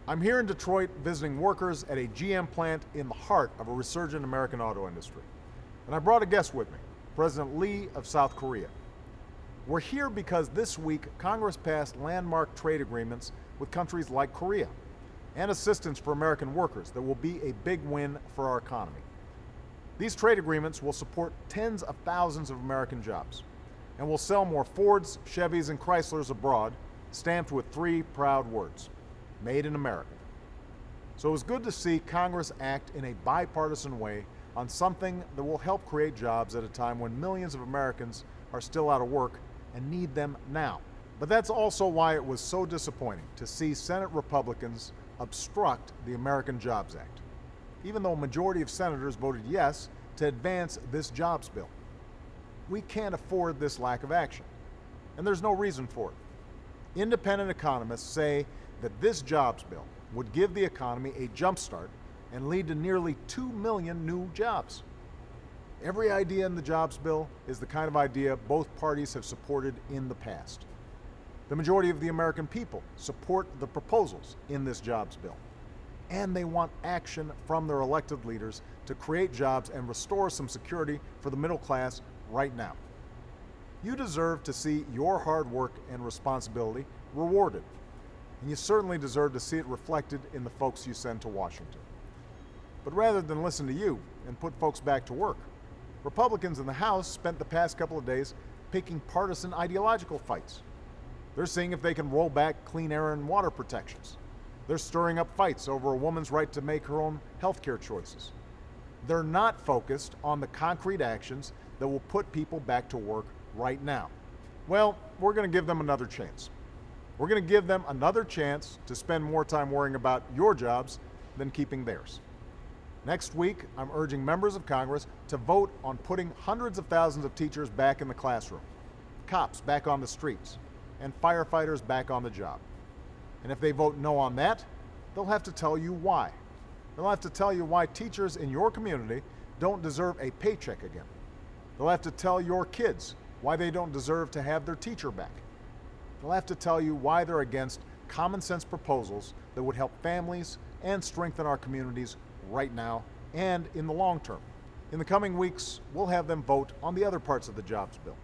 I'm here in Detroit visiting workers at a GM plant in the heart of a resurgent American auto industry. And I brought a guest with me, President Lee of South Korea. We're here because this week Congress passed landmark trade agreements with countries like Korea and assistance for American workers that will be a big win for our economy. These trade agreements will support tens of thousands of American jobs and will sell more Fords, Chevys, and Chryslers abroad, stamped with three proud words: Made in America. So it was good to see Congress act in a bipartisan way on something that will help create jobs at a time when millions of Americans are still out of work and need them now. But that's also why it was so disappointing to see Senate Republicans obstruct the American Jobs Act, even though a majority of senators voted yes to advance this jobs bill. We can't afford this lack of action, and there's no reason for it. Independent economists say that this jobs bill would give the economy a jump start and lead to nearly 2 million new jobs. Every idea in the jobs bill is the kind of idea both parties have supported in the past. The majority of the American people support the proposals in this jobs bill, and they want action from their elected leaders to create jobs and restore some security for the middle class right now. You deserve to see your hard work and responsibility rewarded, and you certainly deserve to see it reflected in the folks you send to Washington. But rather than listen to you and put folks back to work, Republicans in the House spent the past couple of days picking partisan ideological fights. They're seeing if they can roll back clean air and water protections. They're stirring up fights over a woman's right to make her own health care choices. They're not focused on the concrete actions that will put people back to work right now. Well, we're going to give them another chance. We're going to give them another chance to spend more time worrying about your jobs than keeping theirs. Next week, I'm urging members of Congress to vote on putting hundreds of thousands of teachers back in the classroom, cops back on the streets, and firefighters back on the job. And if they vote no on that, they'll have to tell you why. They'll have to tell you why teachers in your community don't deserve a paycheck again. They'll have to tell your kids why they don't deserve to have their teacher back. They'll have to tell you why they're against common sense proposals that would help families and strengthen our communities right now and in the long term. In the coming weeks, we'll have them vote on the other parts of the jobs bill,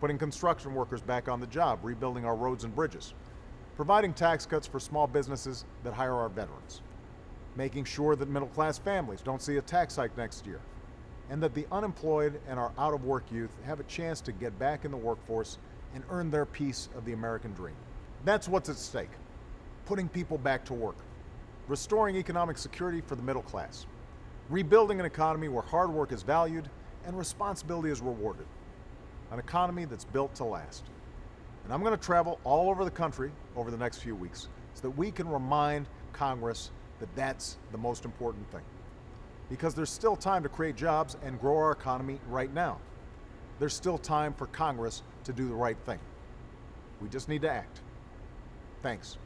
putting construction workers back on the job, rebuilding our roads and bridges, providing tax cuts for small businesses that hire our veterans, making sure that middle-class families don't see a tax hike next year, and that the unemployed and our out-of-work youth have a chance to get back in the workforce and earn their piece of the American dream. That's what's at stake: putting people back to work, restoring economic security for the middle class, rebuilding an economy where hard work is valued and responsibility is rewarded, an economy that's built to last. And I'm going to travel all over the country over the next few weeks so that we can remind Congress that that's the most important thing. Because there's still time to create jobs and grow our economy right now. There's still time for Congress to do the right thing. We just need to act. Thanks.